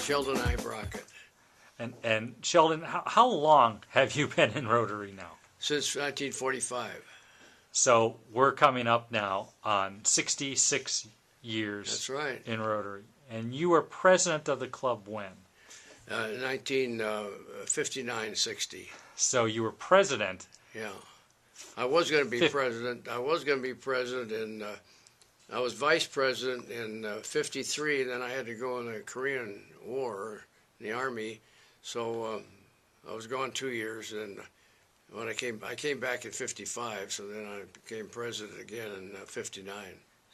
Sheldon I. Brockett. And Sheldon, how long have you been in Rotary now? Since 1945. So we're coming up now on 66 years. That's right. In Rotary. And you were president of the club when? 1959-60. So you were president. Yeah. I was going to be president. I was going to be president, and I was vice president in 53, and then I had to go in the Korean War in the Army. So I was gone 2 years, and when I came back in 55, so then I became president again in 59.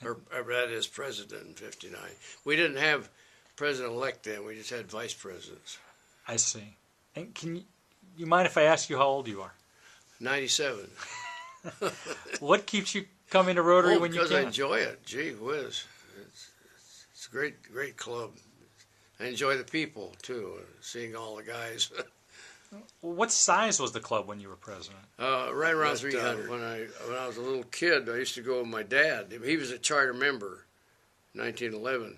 Or that is, president in 59. We didn't have president-elect then. We just had vice presidents. I see. And can you mind if I ask you how old you are? 97. What keeps you coming to Rotary when you can? Because I enjoy it. Gee whiz. It's a great club. I enjoy the people, too, seeing all the guys. What size was the club when you were president? Right around 300. When I was a little kid, I used to go with my dad. He was a charter member, 1911,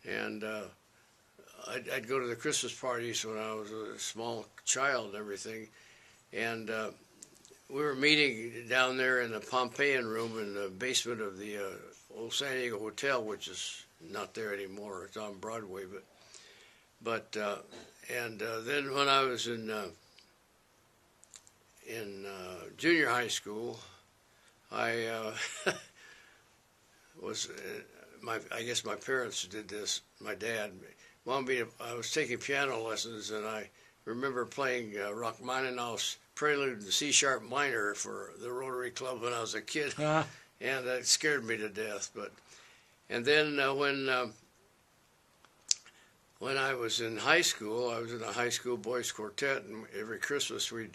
and I'd go to the Christmas parties when I was a small child and everything. And we were meeting down there in the Pompeian room in the basement of the old San Diego Hotel, which is not there anymore. It's on Broadway, but then when I was in junior high school, I I guess my parents did this. My dad wanted me to. I was taking piano lessons, and I remember playing Rachmaninoff's Prelude in C-sharp minor for the Rotary Club when I was a kid, and that scared me to death. And then when I was in high school, I was in a high school boys quartet, and every Christmas the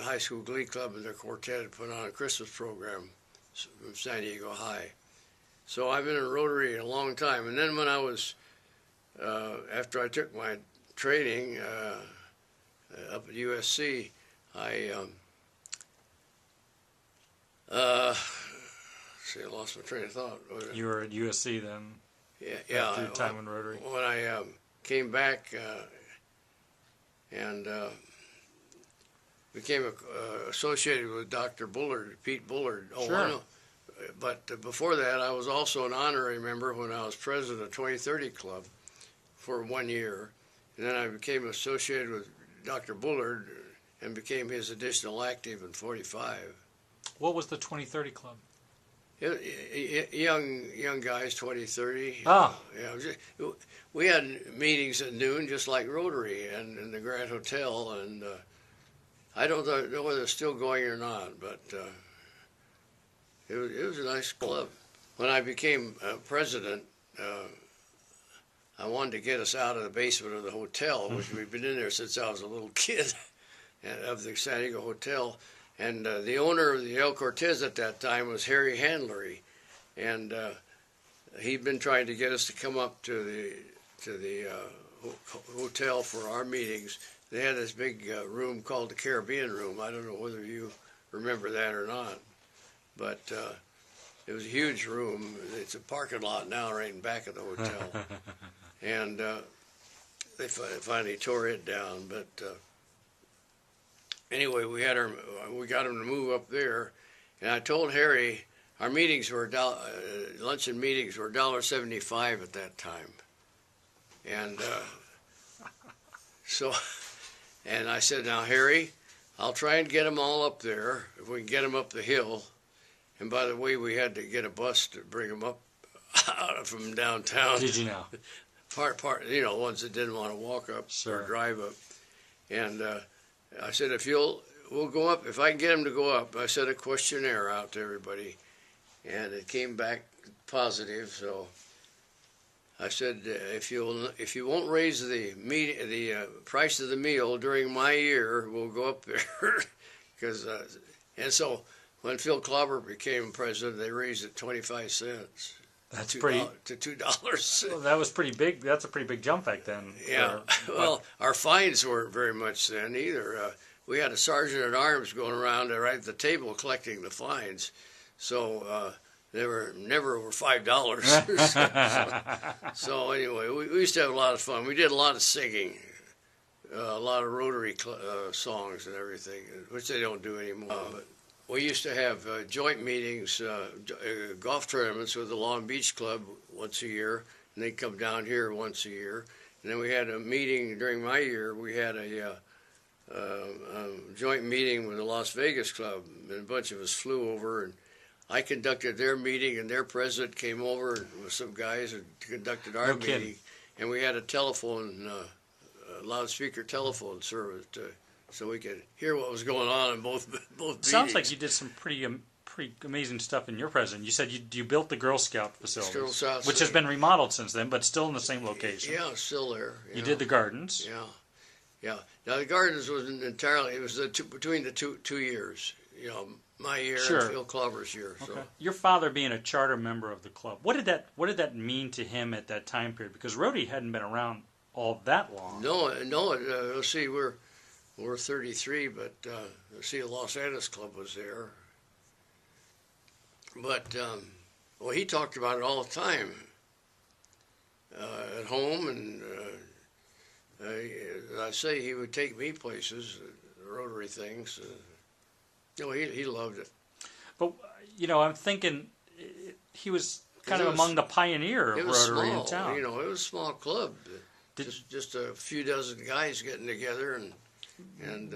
high school glee club and their quartet had put on a Christmas program from San Diego High. So I've been in Rotary a long time. And then when I was, after I took my training up at USC, I lost my train of thought. You were at USC then? Yeah. After your time in Rotary? When I came back and became associated with Dr. Bullard, Pete Bullard. Oh, sure. I know. But before that, I was also an honorary member when I was president of 2030 Club for 1 year. And then I became associated with Dr. Bullard and became his additional active in 45. What was the 2030 Club? Young guys, 2030. Oh. Yeah, we had meetings at noon, just like Rotary, and in the Grand Hotel. And I don't know whether it's still going or not, but it was a nice club. When I became president, I wanted to get us out of the basement of the hotel, which we've been in there since I was a little kid, of the San Diego Hotel. And the owner of the El Cortez at that time was Harry Handlery, and he'd been trying to get us to come up to the hotel for our meetings. They had this big room called the Caribbean Room. I don't know whether you remember that or not, but it was a huge room. It's a parking lot now right in back of the hotel. And they finally tore it down, but anyway, we got him to move up there, and I told Harry our meetings were luncheon meetings were $1.75 at that time, and and I said, now Harry, I'll try and get them all up there if we can get them up the hill. And by the way, we had to get a bus to bring them up from downtown. Did you know? Part, ones that didn't want to walk up Sure. or drive up, and. I said, we'll go up, if I can get them to go up. I sent a questionnaire out to everybody, and it came back positive. So I said, if you won't raise the price of the meal during my year, we'll go up there. And so when Phil Clobber became president, they raised it 25 cents. That's to $2. Well, that was pretty big. That's a pretty big jump back then. Yeah. Well, our fines weren't very much then either. We had a sergeant at arms going around right at the table collecting the fines. So They were never over $5. So anyway, we used to have a lot of fun. We did a lot of singing, a lot of Rotary songs and everything, which they don't do anymore. But we used to have joint meetings, golf tournaments with the Long Beach Club once a year, and they'd come down here once a year. And then we had a meeting during my year. We had a joint meeting with the Las Vegas Club, and a bunch of us flew over, and I conducted their meeting, and their president came over with some guys and conducted our meeting. And we had a telephone, loudspeaker telephone service so we could hear what was going on in both meetings. Sounds like you did some pretty amazing stuff in your president. You said you built the Girl Scout facility, which has been remodeled since then, but still in the same location. Yeah, still there. You did the gardens. Yeah. Now the gardens wasn't entirely. It was between the two years. My year and Phil Clover's year. Okay. So. Your father being a charter member of the club, what did that mean to him at that time period? Because Rotary hadn't been around all that long. No. Let's see, we're 33, but let's see, the Los Angeles Club was there. But he talked about it all the time at home, and I say he would take me places, Rotary things. He loved it. But, I'm thinking he was kind of among the pioneer of Rotary in town. It was a small club. Just a few dozen guys getting together. And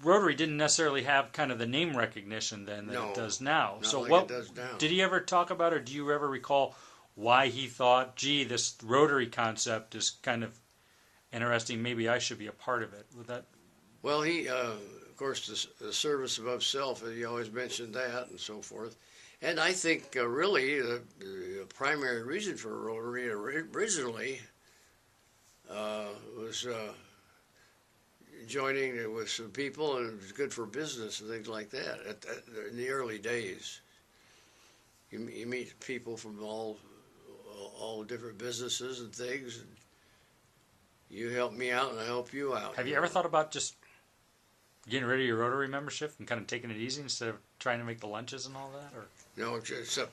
Rotary didn't necessarily have kind of the name recognition then that it does now. Not so like what it does now. Did he ever talk about, or do you ever recall why he thought, gee, this Rotary concept is kind of interesting, maybe I should be a part of it? Would that... Well, he... of course, the service above self, he always mentioned that and so forth. And I think really the primary reason for Rotary originally was joining with some people, and it was good for business and things like that in the early days. You meet people from all different businesses and things, and you help me out and I help you out. Have you ever thought about just getting rid of your Rotary membership and kind of taking it easy instead of trying to make the lunches and all that? Or no, except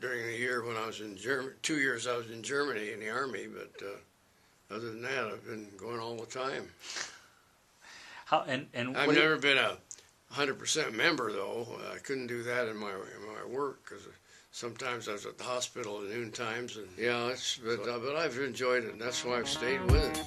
during the year when I was in Germany. 2 years I was in Germany in the Army, but other than that, I've been going all the time. I've never been a 100% member, though. I couldn't do that in my work because sometimes I was at the hospital at noon times, and but I've enjoyed it, and that's why I've stayed with it.